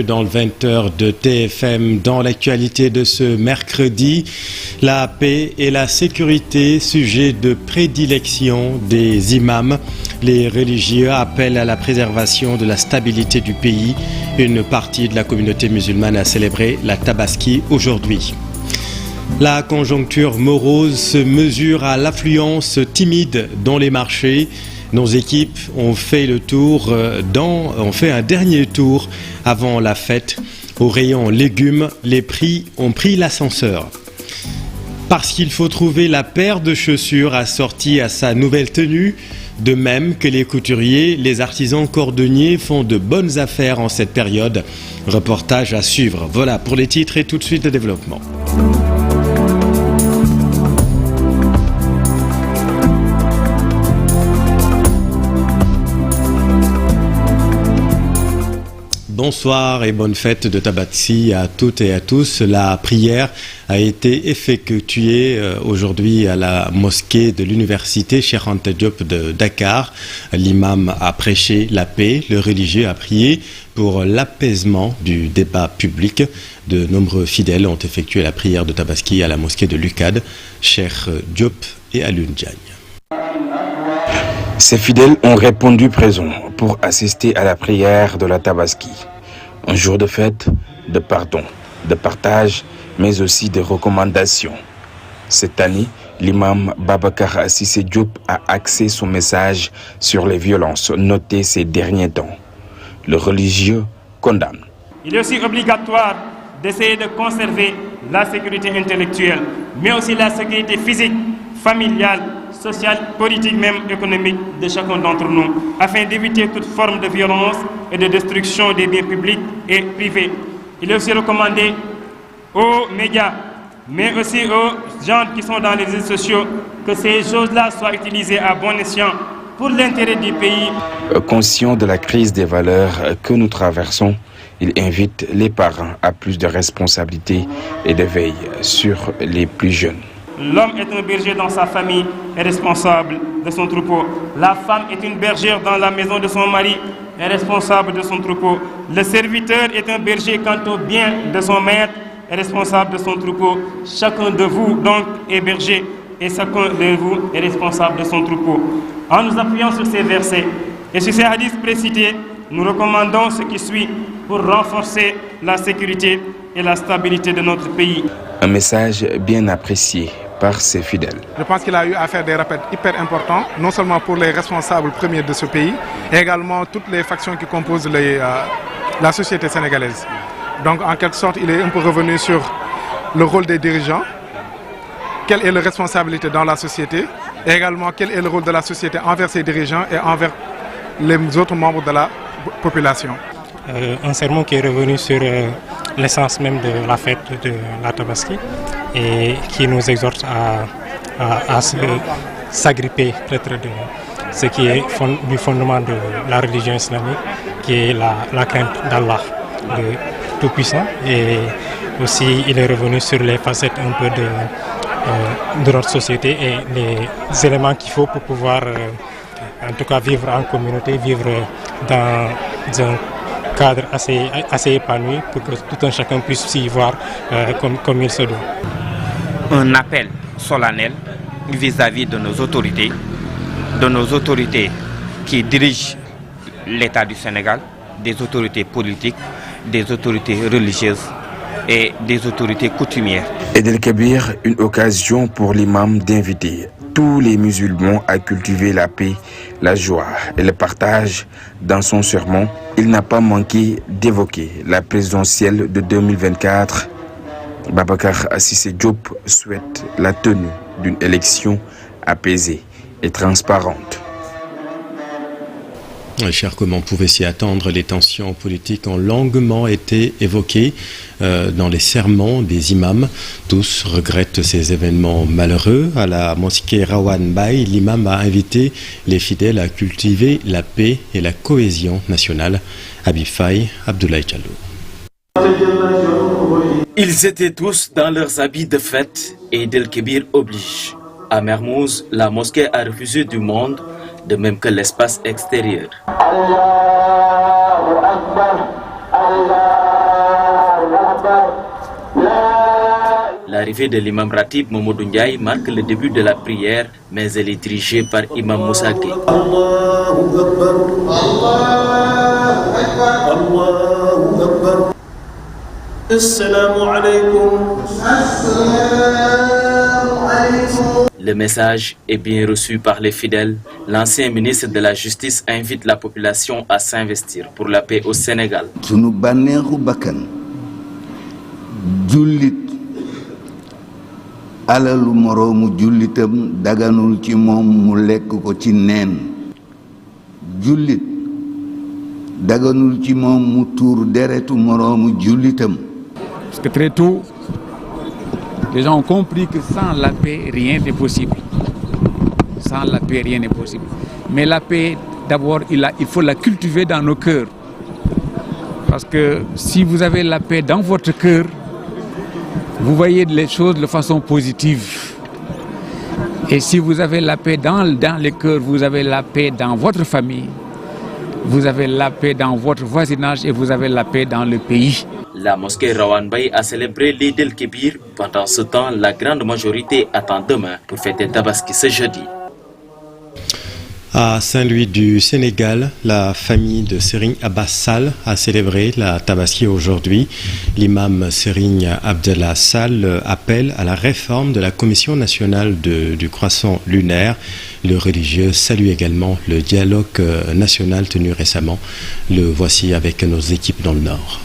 dans le 20h de TFM. Dans l'actualité de ce mercredi, la paix et la sécurité, sujet de prédilection des imams. Les religieux appellent à la préservation de la stabilité du pays. Une partie de la communauté musulmane a célébré la Tabaski aujourd'hui. La conjoncture morose se mesure à l'affluence timide dans les marchés. Nos équipes ont fait un dernier tour avant la fête. Au rayon légumes, les prix ont pris l'ascenseur. Parce qu'il faut trouver la paire de chaussures assortie à sa nouvelle tenue, de même que les couturiers, les artisans cordonniers font de bonnes affaires en cette période. Reportage à suivre. Voilà pour les titres et tout de suite le développement. Bonsoir et bonne fête de Tabaski à toutes et à tous. La prière a été effectuée aujourd'hui à la mosquée de l'université Cheikh Anta Diop de Dakar. L'imam a prêché la paix, le religieux a prié pour l'apaisement du débat public. De nombreux fidèles ont effectué la prière de Tabaski à la mosquée de l'UCAD, Cheikh Diop et Alioune Diagne. Ces fidèles ont répondu présents pour assister à la prière de la Tabaski. Un jour de fête, de pardon, de partage, mais aussi de recommandations. Cette année, l'imam Babacar Cissé Diop a axé son message sur les violences notées ces derniers temps. Le religieux condamne. Il est aussi obligatoire d'essayer de conserver la sécurité intellectuelle, mais aussi la sécurité physique, familiale, sociale, politique, même économique de chacun d'entre nous, afin d'éviter toute forme de violence et de destruction des biens publics et privés. Il est aussi recommandé aux médias, mais aussi aux gens qui sont dans les réseaux sociaux, que ces choses-là soient utilisées à bon escient pour l'intérêt du pays. Conscient de la crise des valeurs que nous traversons, il invite les parents à plus de responsabilité et de veille sur les plus jeunes. L'homme est un berger dans sa famille et responsable de son troupeau. La femme est une bergère dans la maison de son mari et responsable de son troupeau. Le serviteur est un berger quant au bien de son maître et responsable de son troupeau. Chacun de vous donc est berger et chacun de vous est responsable de son troupeau. En nous appuyant sur ces versets et sur ces hadiths précités, nous recommandons ce qui suit pour renforcer la sécurité et la stabilité de notre pays. Un message bien apprécié par ses fidèles. Je pense qu'il a eu à faire des rappels hyper importants, non seulement pour les responsables premiers de ce pays, mais également toutes les factions qui composent la société sénégalaise. Donc en quelque sorte, il est un peu revenu sur le rôle des dirigeants, quelle est la responsabilité dans la société, et également quel est le rôle de la société envers ses dirigeants et envers les autres membres de la population. Un sermon qui est revenu sur l'essence même de la fête de la Tabaski et qui nous exhorte à s'agripper peut-être de ce qui est du fondement de la religion islamique, qui est la crainte d'Allah, le Tout-Puissant. Et aussi, il est revenu sur les facettes un peu de notre société et les éléments qu'il faut pour pouvoir, en tout cas, vivre en communauté, vivre dans un cadre assez épanoui pour que tout un chacun puisse s'y voir comme il se doit. Un appel solennel vis-à-vis de nos autorités qui dirigent l'État du Sénégal, des autorités politiques, des autorités religieuses et des autorités coutumières. Eid el-Kébir, une occasion pour l'imam d'inviter tous les musulmans à cultiver la paix, la joie et le partage. Dans son sermon, il n'a pas manqué d'évoquer la présidentielle de 2024. Babacar Cissé Diop souhaite la tenue d'une élection apaisée et transparente. Cher, comme on pouvait s'y attendre, les tensions politiques ont longuement été évoquées dans les sermons des imams. Tous regrettent ces événements malheureux. À la mosquée Rawan Bay, l'imam a invité les fidèles à cultiver la paix et la cohésion nationale. Habib Faye, Abdoulaye Diallo. Ils étaient tous dans leurs habits de fête et Eid el-Kébir oblige. À Mermoz, la mosquée a refusé du monde, de même que l'espace extérieur. L'arrivée de l'imam Ratib Mamadou Ndiaye marque le début de la prière, mais elle est dirigée par Imam Moussa Gueye. Le message est bien reçu par les fidèles. L'ancien ministre de la Justice invite la population à s'investir pour la paix au Sénégal. Sunu bànneexu bakkan jullit alalu moroomu jullitam daganul ci moom mu lekk ko ci neen jullit daganul ci moom mu tuur deretu moroomu jullitam. Parce que très tôt, les gens ont compris que sans la paix, rien n'est possible. Sans la paix, rien n'est possible. Mais la paix, d'abord, il faut la cultiver dans nos cœurs. Parce que si vous avez la paix dans votre cœur, vous voyez les choses de façon positive. Et si vous avez la paix dans les cœurs, vous avez la paix dans votre famille, vous avez la paix dans votre voisinage et vous avez la paix dans le pays. La mosquée Rawane Baye a célébré l'Eid el-Kébir. Pendant ce temps, la grande majorité attend demain pour fêter Tabaski ce jeudi. À Saint-Louis du Sénégal, la famille de Serigne Abbas Sall a célébré la Tabaski aujourd'hui. L'imam Serigne Abdallah Sall appelle à la réforme de la Commission nationale du croissant lunaire. Le religieux salue également le dialogue national tenu récemment. Le voici avec nos équipes dans le Nord.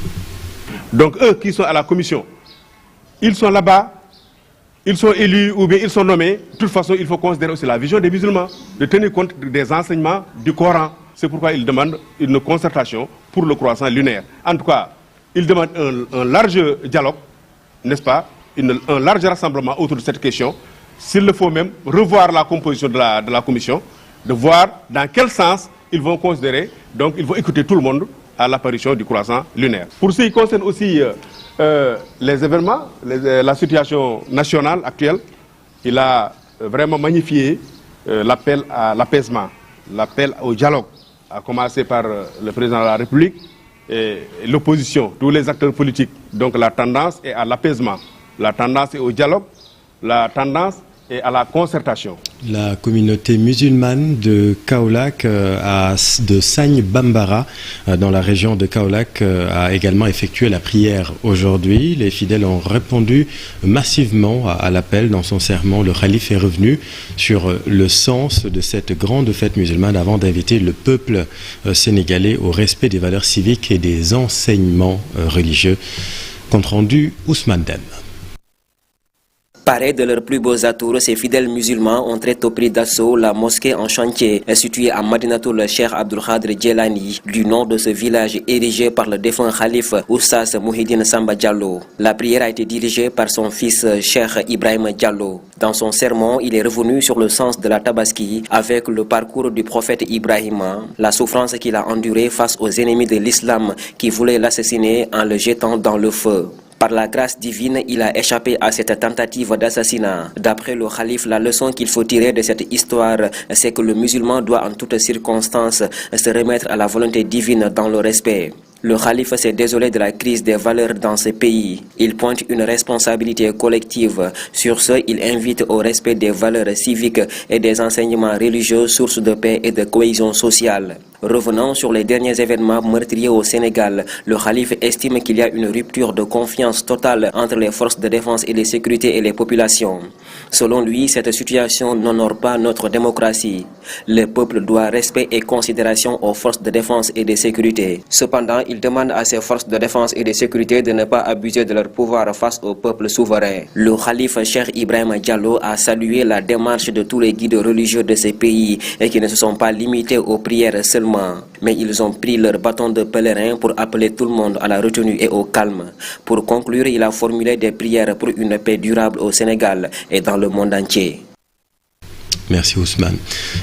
Donc eux qui sont à la commission, ils sont là-bas, ils sont élus ou bien ils sont nommés. De toute façon, il faut considérer aussi la vision des musulmans, de tenir compte des enseignements du Coran. C'est pourquoi ils demandent une concertation pour le croissant lunaire. En tout cas, ils demandent un large dialogue, n'est-ce pas, un large rassemblement autour de cette question. S'il le faut même, revoir la composition de la commission, de voir dans quel sens ils vont considérer, donc ils vont écouter tout le monde à l'apparition du croissant lunaire. Pour ce qui concerne aussi les événements, la situation nationale actuelle, il a vraiment magnifié l'appel à l'apaisement, l'appel au dialogue, à commencer par le président de la République et l'opposition, tous les acteurs politiques. Donc la tendance est à l'apaisement, la tendance est au dialogue, la tendance est à la concertation. La communauté musulmane de Kaolack, de Sagne Bambara, dans la région de Kaolack, a également effectué la prière aujourd'hui. Les fidèles ont répondu massivement à l'appel. Dans son sermon, le khalife est revenu sur le sens de cette grande fête musulmane avant d'inviter le peuple sénégalais au respect des valeurs civiques et des enseignements religieux. Compte rendu, Ousmane Dem. Parés de leurs plus beaux atours, ces fidèles musulmans ont très tôt pris d'assaut la mosquée en chantier, située à Madinatul Cheikh Abdul Khadr Djelani, du nom de ce village érigé par le défunt khalife Oustaz Mouhidine Samba Diallo. La prière a été dirigée par son fils Cheikh Ibrahim Diallo. Dans son sermon, il est revenu sur le sens de la Tabaski avec le parcours du prophète Ibrahima, la souffrance qu'il a endurée face aux ennemis de l'islam qui voulaient l'assassiner en le jetant dans le feu. Par la grâce divine, il a échappé à cette tentative d'assassinat. D'après le khalife, la leçon qu'il faut tirer de cette histoire, c'est que le musulman doit en toutes circonstances se remettre à la volonté divine dans le respect. Le khalife s'est désolé de la crise des valeurs dans ce pays. Il pointe une responsabilité collective. Sur ce, il invite au respect des valeurs civiques et des enseignements religieux, source de paix et de cohésion sociale. Revenant sur les derniers événements meurtriers au Sénégal, le khalife estime qu'il y a une rupture de confiance totale entre les forces de défense et de sécurité et les populations. Selon lui, cette situation n'honore pas notre démocratie. Le peuple doit respect et considération aux forces de défense et de sécurité. Cependant, il demande à ces forces de défense et de sécurité de ne pas abuser de leur pouvoir face au peuple souverain. Le khalife Cheikh Ibrahim Diallo a salué la démarche de tous les guides religieux de ces pays et qui ne se sont pas limités aux prières seulement, mais ils ont pris leur bâton de pèlerin pour appeler tout le monde à la retenue et au calme. Pour conclure, il a formulé des prières pour une paix durable au Sénégal et dans le monde entier. Merci Ousmane.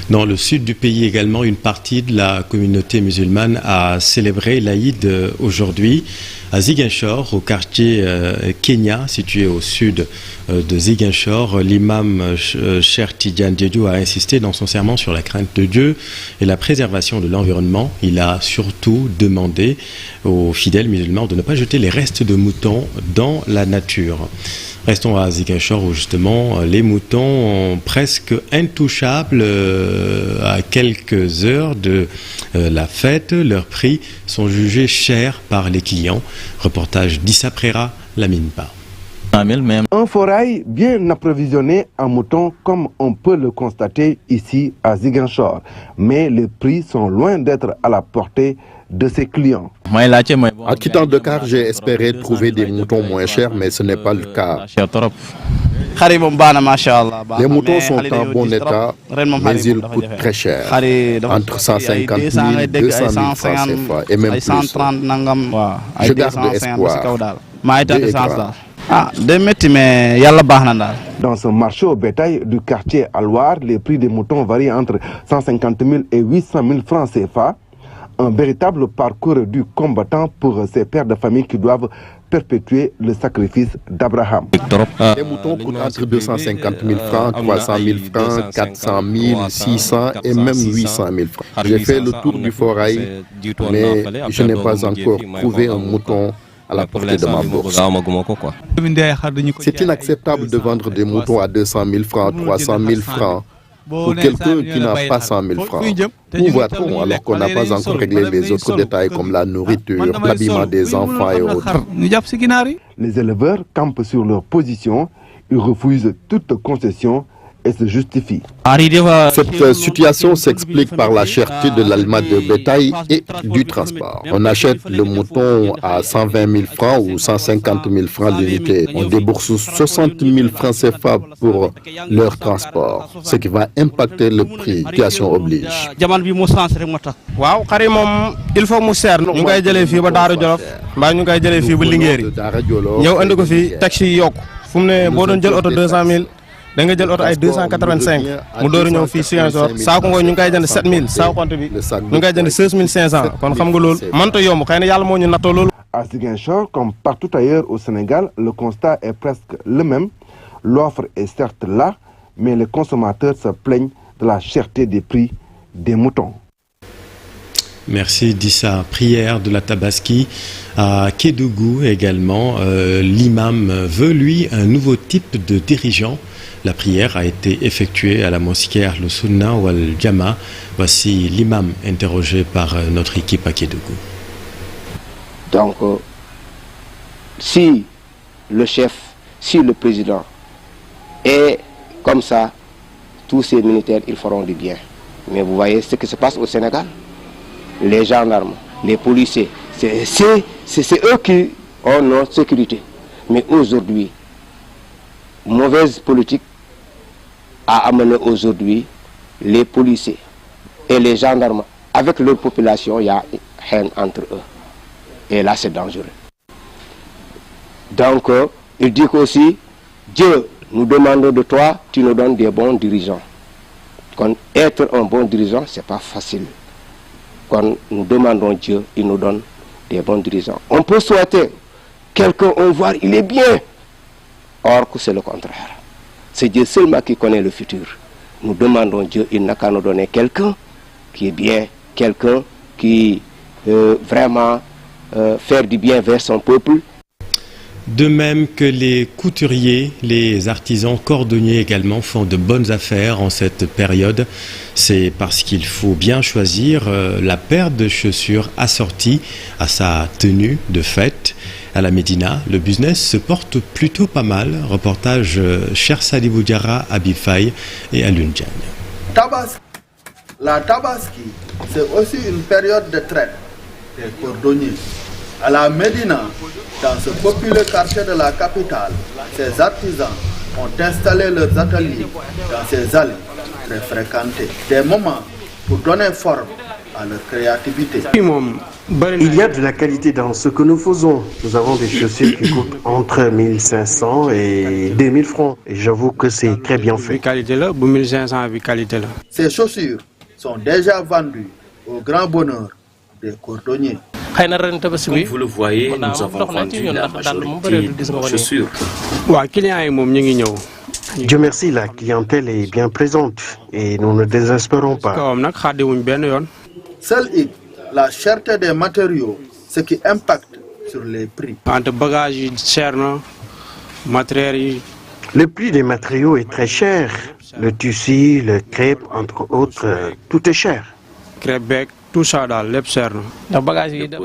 Dans le sud du pays également, une partie de la communauté musulmane a célébré l'Aïd aujourd'hui à Ziguinchor, au quartier Kenya, situé au sud de Ziguinchor. L'imam Cheikh Tidiane Diédhiou a insisté dans son serment sur la crainte de Dieu et la préservation de l'environnement. Il a surtout demandé aux fidèles musulmans de ne pas jeter les restes de moutons dans la nature. Restons à Ziguinchor où justement les moutons presque intouchables à quelques heures de la fête. Leurs prix sont jugés chers par les clients. Reportage d'Issa Prera, Lamine Ba. Un forail bien approvisionné en moutons comme on peut le constater ici à Ziguinchor. Mais les prix sont loin d'être à la portée de ses clients. En quittant Dakar, j'ai espéré trouver des moutons moins chers, mais ce n'est pas le cas. Les moutons sont en bon état, mais ils coûtent très cher. Entre 150 000 et 200 000 francs CFA, et même plus. Je garde espoir. Dans ce marché au bétail du quartier Alouar, les prix des moutons varient entre 150 000 et 800 000 francs CFA. Un véritable parcours du combattant pour ces pères de famille qui doivent perpétuer le sacrifice d'Abraham. Les moutons coûtent entre 250 000 francs, 300 000 francs, 400 000, 600 et même 800 000 francs. J'ai fait le tour du forail, mais je n'ai pas encore trouvé un mouton à la portée de ma bourse. C'est inacceptable de vendre des moutons à 200 000 francs, 300 000 francs. Pour quelqu'un qui n'a pas 100 000 francs. Où va-t-on alors qu'on n'a pas encore réglé les autres détails comme la nourriture, l'habillement des enfants et autres? Les éleveurs campent sur leur position, ils refusent toute concession et se justifient. Cette situation s'explique par la cherté de l'aliment de bétail et du transport. On achète le mouton à 120 000 francs ou 150 000 francs l'unité. On débourse 60 000 francs CFA pour leur transport, ce qui va impacter le prix. Situation oblige. Il faut mu seer ñu ngay jëlee fii ba Daara Jolof mbaa ñu ngay jëlee fii ba Linguère ñëw andi ko fii taxi yi yokku fu mu ne boo doon jël oto 200 000 da nga jël oto ay 285 mu door a ñëw fii Ziguinchor saako ngooñ ñu ngi koy jënd 7000 saako compte bi ñu ngi koy jënd 16500 kon xam nga loolu mënta yomb xëy na yàlla moo ñu nattoo loolu. À Ziguinchor, comme partout ailleurs au Sénégal, le constat est presque le même. L'offre est certes là, mais les consommateurs se plaignent de la cherté des prix des moutons. Merci Dissa. Prière de la Tabaski à Kédougou également. L'imam veut lui un nouveau type de dirigeant. La prière a été effectuée à la mosquée Ahlus Sunna wal Jama. Voici l'imam interrogé par notre équipe à Kédougou. Donc, si le chef, si le président est comme ça, tous ces militaires, ils feront du bien. Mais vous voyez ce qui se passe au Sénégal. Les gendarmes, les policiers, c'est eux qui ont notre sécurité. Mais aujourd'hui, mauvaise politique a amené aujourd'hui les policiers et les gendarmes. Avec leur population, il y a une haine entre eux. Et là, c'est dangereux. Donc, il dit qu'aussi, Dieu, nous demandons de toi, tu nous donnes des bons dirigeants. Quand être un bon dirigeant, ce n'est pas facile. Quand nous demandons Dieu, il nous donne des bons dirigeants. On peut souhaiter quelqu'un, on voit, il est bien. Or que c'est le contraire. C'est Dieu seulement qui connaît le futur. Nous demandons Dieu, il n'a qu'à nous donner quelqu'un qui est bien, quelqu'un qui vraiment faire du bien vers son peuple. De même que les couturiers, les artisans cordonniers également font de bonnes affaires en cette période. C'est parce qu'il faut bien choisir la paire de chaussures assortie à sa tenue de fête. À la Médina, le business se porte plutôt pas mal. Reportage Cher Sadibou Diarra, Habib Faye et Alioune Diagne. La Tabaski, c'est aussi une période de traite des cordonniers. À la Médina, dans ce populeux quartier de la capitale, ces artisans ont installé leurs ateliers dans ces allées très fréquentées. Des moments pour donner forme à leur créativité. Il y a de la qualité dans ce que nous faisons. Nous avons des chaussures qui coûtent entre 1500 et 2000 francs. Et j'avoue que c'est très bien fait. Ces chaussures sont déjà vendues au grand bonheur des cordonniers. Comme vous le voyez, nous avons vendu la majorité de nos chaussures. Dieu merci, la clientèle est bien présente et nous ne désespérons pas. Seul la cherté des matériaux, ce qui impacte sur les prix. Le prix des matériaux est très cher. Le tissu, le crêpe, entre autres, tout est cher. Le pot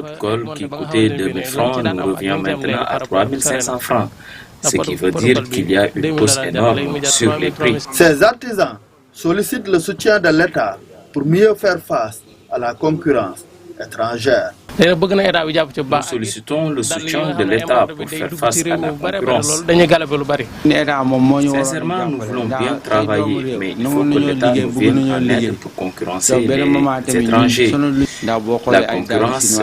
de colle qui coûtait 2000 francs nous revient maintenant à 3500 francs. Ce qui veut dire qu'il y a une hausse énorme sur les prix. Ces artisans sollicitent le soutien de l'État pour mieux faire face à la concurrence étrangère. Nous sollicitons le soutien de l'État pour faire face à la concurrence. Sincèrement, nous voulons bien travailler, mais il faut que l'État nous vienne en aide pour concurrencer les étrangers. La concurrence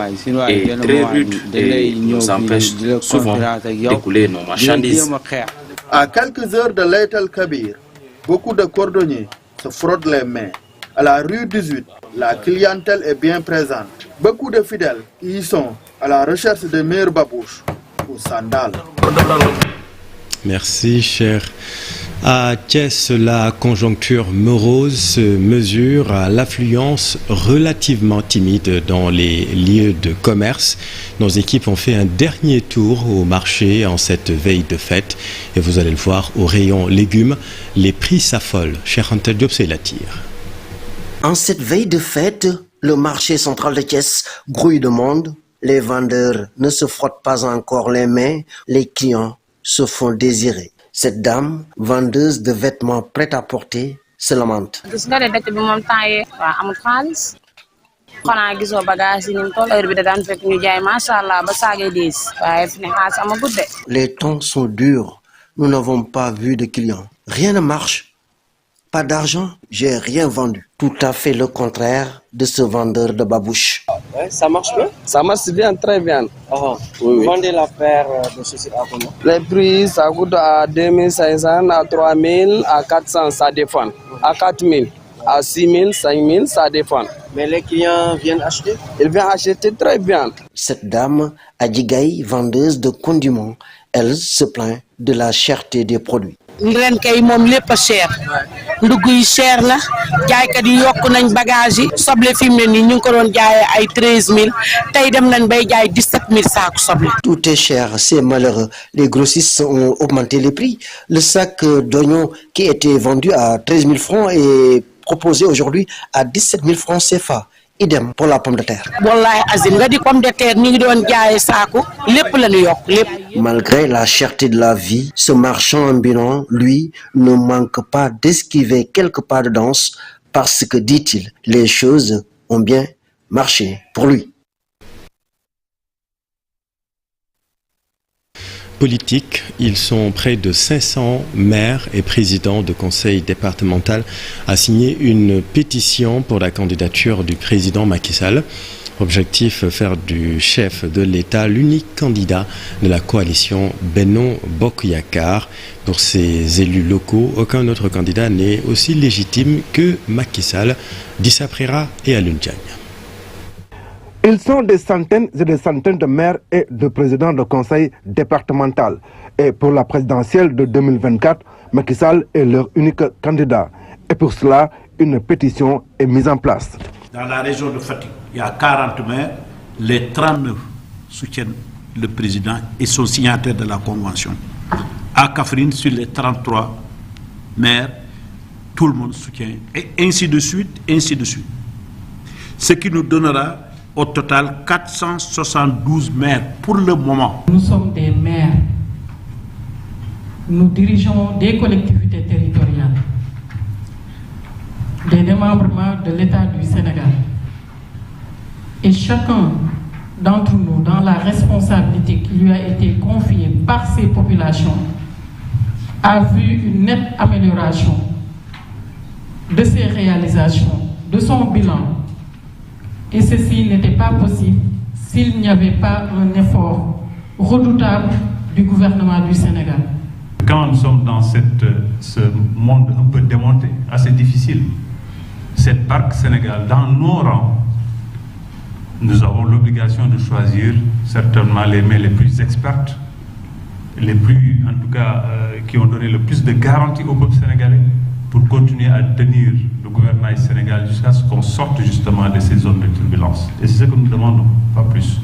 est très rude et nous empêche souvent d'écouler nos marchandises. À quelques heures de l'Aït el-Kabir, beaucoup de cordonniers se frottent les mains. À la rue 18, la clientèle est bien présente. Beaucoup de fidèles y sont à la recherche de meilleures babouches ou sandales. Merci, cher. À Thiès, la conjoncture morose se mesure à l'affluence relativement timide dans les lieux de commerce. Nos équipes ont fait un dernier tour au marché en cette veille de fête. Et vous allez le voir, au rayon légumes, les prix s'affolent. Cher Anta Diop, c'est la tire. En cette veille de fête, le marché central de Thiès grouille de monde. Les vendeurs ne se frottent pas encore les mains. Les clients se font désirer. Cette dame, vendeuse de vêtements prêts à porter, se lamente. Les temps sont durs. Nous n'avons pas vu de clients. Rien ne marche. Pas d'argent, j'ai rien vendu. Tout à fait le contraire de ce vendeur de babouches. Ouais, ça marche bien? Ça marche bien, très bien. Oui. Vous vendez la paire de chaussures à combien? Les prix, ça coûte à 2500, à 3000, à 400, ça dépend. À 4000, à 6000, 5000, ça dépend. Mais les clients viennent acheter? Ils viennent acheter très bien. Cette dame, Adjigaï, vendeuse de condiments, elle se plaint de la cherté des produits. ren kay moom lépp a cher ndugg yi cher na jaaykat yi yokk nañ bagage yi soble fi mu ne nii ñu ngi ko doon jaayee ay 13000 tey dem nañ bay jaay 17000 saaku soble. Tout est cher, c'est malheureux. Les grossistes ont augmenté les prix. Le sac d'oignons qui était vendu à 13 000 francs est proposé aujourd'hui à 17 000 francs CFA. Idem pour la pomme de terre. Malgré la cherté de la vie, ce marchand ambulant, lui, ne manque pas d'esquiver quelques pas de danse parce que, dit-il, les choses ont bien marché pour lui. Politique, ils sont près de 500 maires et présidents de conseil départemental à signer une pétition pour la candidature du président Macky Sall. Objectif, faire du chef de l'État l'unique candidat de la coalition Benno Bokk Yakaar. Pour ces élus locaux, aucun autre candidat n'est aussi légitime que Macky Sall, Dissa Prera et Alioune Diagne. Ils sont des centaines et des centaines de maires et de présidents de conseil départemental. Et pour la présidentielle de 2024, Macky Sall est leur unique candidat. Et pour cela, une pétition est mise en place. Dans la région de Fatick, il y a 40 maires, les 39 soutiennent le président et sont signataires de la convention. À Kaffrine, sur les 33 maires, tout le monde soutient, et ainsi de suite, ainsi de suite. Ce qui nous donnera au total 472 maires pour le moment. Nous sommes des maires. Nous dirigeons des collectivités territoriales, des démembrements de l'État du Sénégal. Et chacun d'entre nous, dans la responsabilité qui lui a été confiée par ces populations, a vu une nette amélioration de ses réalisations, de son bilan. Et ceci n'était pas possible s'il n'y avait pas un effort redoutable du gouvernement du Sénégal. Quand nous sommes dans ce monde un peu démonté, assez difficile, cette Parc Sénégal, dans nos rangs, nous avons l'obligation de choisir certainement les mains les plus expertes, les plus, en tout cas, qui ont donné le plus de garanties au peuple sénégalais pour continuer à tenir le gouvernement du Sénégal jusqu'à ce qu'on sorte justement de ces zones de turbulence. Et c'est ce que nous demandons, pas plus.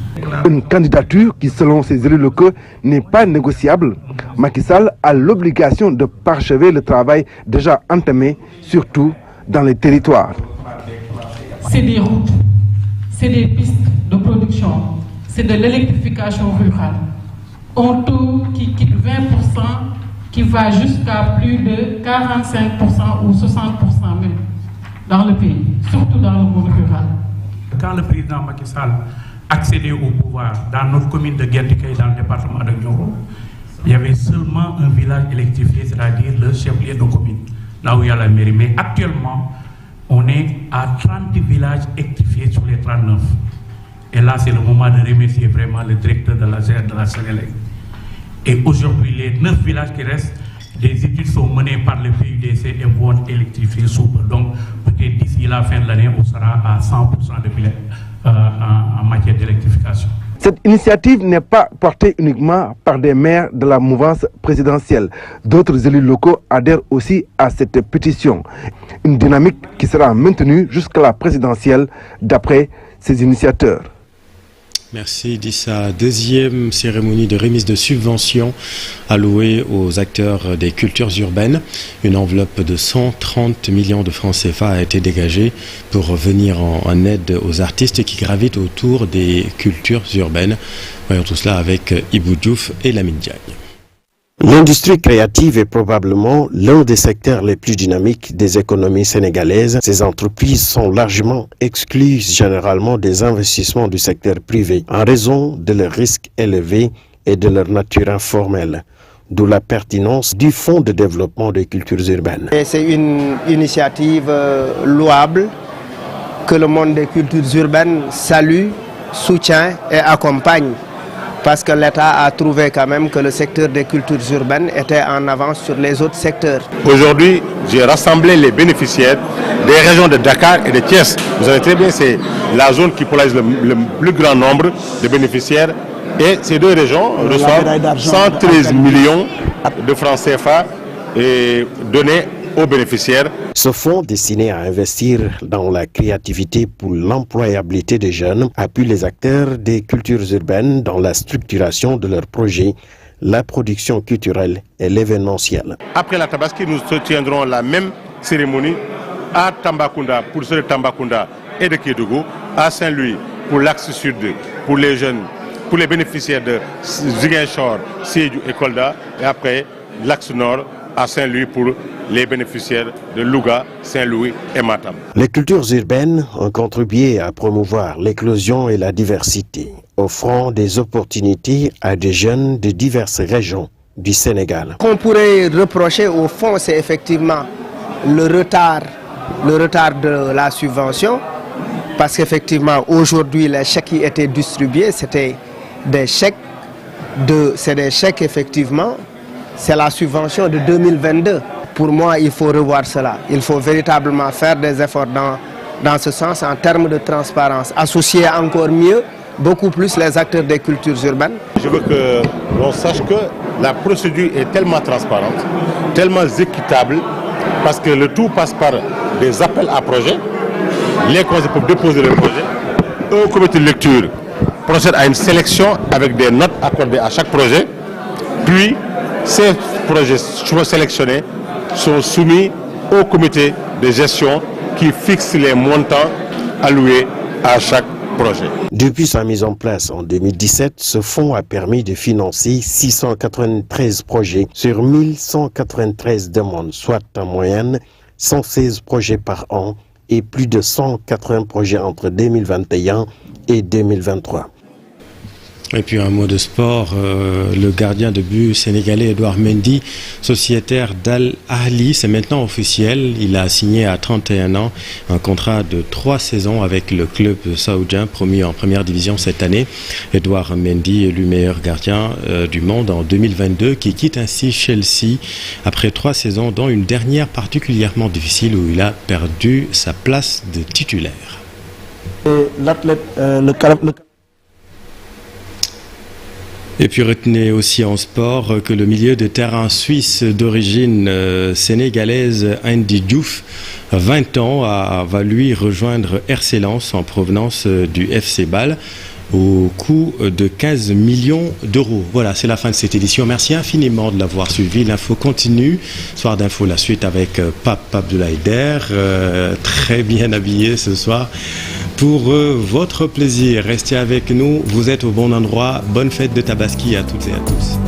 Une candidature qui, selon ces élus locaux, n'est pas négociable. Macky Sall a l'obligation de parachever le travail déjà entamé, surtout dans les territoires. C'est des routes, c'est des pistes de production, c'est de l'électrification rurale. Un taux qui quitte 20%, qui va jusqu'à plus de 45% ou 60% même dans le pays, surtout dans le monde rural. Quand le président Macky Sall accédait au pouvoir dans notre commune de Guerndikay, dans le département de Nioro, il y avait seulement un village électrifié, c'est-à-dire le chef-lieu de commune, là où il y a la mairie. Mais actuellement, on est à 30 villages électrifiés sur les 39. Et là, c'est le moment de remercier vraiment le directeur de la GR de la Sénélec. Et aujourd'hui, les 9 villages qui restent, les études sont menées par le PUDC et vont être électrifiés sous peu. Donc, peut-être d'ici la fin de l'année, on sera à 100% de villages en matière d'électrification. Cette initiative n'est pas portée uniquement par des maires de la mouvance présidentielle. D'autres élus locaux adhèrent aussi à cette pétition. Une dynamique qui sera maintenue jusqu'à la présidentielle, d'après ses initiateurs. Merci Dissa. Deuxième cérémonie de remise de subventions allouée aux acteurs des cultures urbaines. Une enveloppe de 130 millions de francs CFA a été dégagée pour venir en aide aux artistes qui gravitent autour des cultures urbaines. Voyons tout cela avec Ibou Diouf et Lamine Diagne. L'industrie créative est probablement l'un des secteurs les plus dynamiques des économies sénégalaises. Ces entreprises sont largement exclues généralement des investissements du secteur privé en raison de leurs risques élevés et de leur nature informelle. D'où la pertinence du Fonds de développement des cultures urbaines. C'est une initiative louable que le monde des cultures urbaines salue, soutient et accompagne. Parce que l'État a trouvé quand même que le secteur des cultures urbaines était en avance sur les autres secteurs. Aujourd'hui, j'ai rassemblé les bénéficiaires des régions de Dakar et de Thiès. Vous savez très bien, c'est la zone qui polarise le plus grand nombre de bénéficiaires. Et ces deux régions reçoivent 113 millions de francs CFA et donnés aux bénéficiaires. Ce fonds destiné à investir dans la créativité pour l'employabilité des jeunes appuie les acteurs des cultures urbaines dans la structuration de leurs projets, la production culturelle et l'événementiel. Après la Tabaski, nous tiendrons la même cérémonie à Tambacounda pour ceux de Tambacounda et de Kédougou, à Saint-Louis pour l'axe sud pour les jeunes, pour les bénéficiaires de Ziguinchor, Sédhiou et Kolda, et après l'axe nord à Saint-Louis pour les bénéficiaires de Louga, Saint-Louis et Matam. Les cultures urbaines ont contribué à promouvoir l'éclosion et la diversité, offrant des opportunités à des jeunes de diverses régions du Sénégal. Ce qu'on pourrait reprocher au fond, c'est effectivement le retard de la subvention, parce qu'effectivement aujourd'hui les chèques qui étaient distribués, c'était des chèques effectivement. C'est la subvention de 2022. Pour moi, il faut revoir cela. Il faut véritablement faire des efforts dans ce sens en termes de transparence. Associer encore mieux, beaucoup plus les acteurs des cultures urbaines. Je veux que l'on sache que la procédure est tellement transparente, tellement équitable, parce que le tout passe par des appels à projets. Les causes pour déposer le projet. Un comité de lecture procède à une sélection avec des notes accordées à chaque projet. Puis, ces projets sélectionnés sont soumis au comité de gestion qui fixe les montants alloués à chaque projet. Depuis sa mise en place en 2017, ce fonds a permis de financer 693 projets sur 1193 demandes, soit en moyenne 116 projets par an et plus de 180 projets entre 2021 et 2023. Et puis un mot de sport, le gardien de but sénégalais Edouard Mendy, sociétaire d'Al Ahly, c'est maintenant officiel. Il a signé à 31 ans un contrat de 3 saisons avec le club saoudien promu en première division cette année. Edouard Mendy élu meilleur gardien du monde en 2022 qui quitte ainsi Chelsea après 3 saisons dont une dernière particulièrement difficile où il a perdu sa place de titulaire. Et puis retenez aussi en sport que le milieu de terrain suisse d'origine sénégalaise Andy Diouf, 20 ans, va lui rejoindre RC Lens en provenance du FC Bâle au coût de 15 millions d'euros. Voilà, c'est la fin de cette édition. Merci infiniment de l'avoir suivi. L'info continue. Soir d'info, la suite avec Pape Abdoulaye Der, très bien habillé ce soir. Pour votre plaisir, restez avec nous. Vous êtes au bon endroit. Bonne fête de Tabaski à toutes et à tous.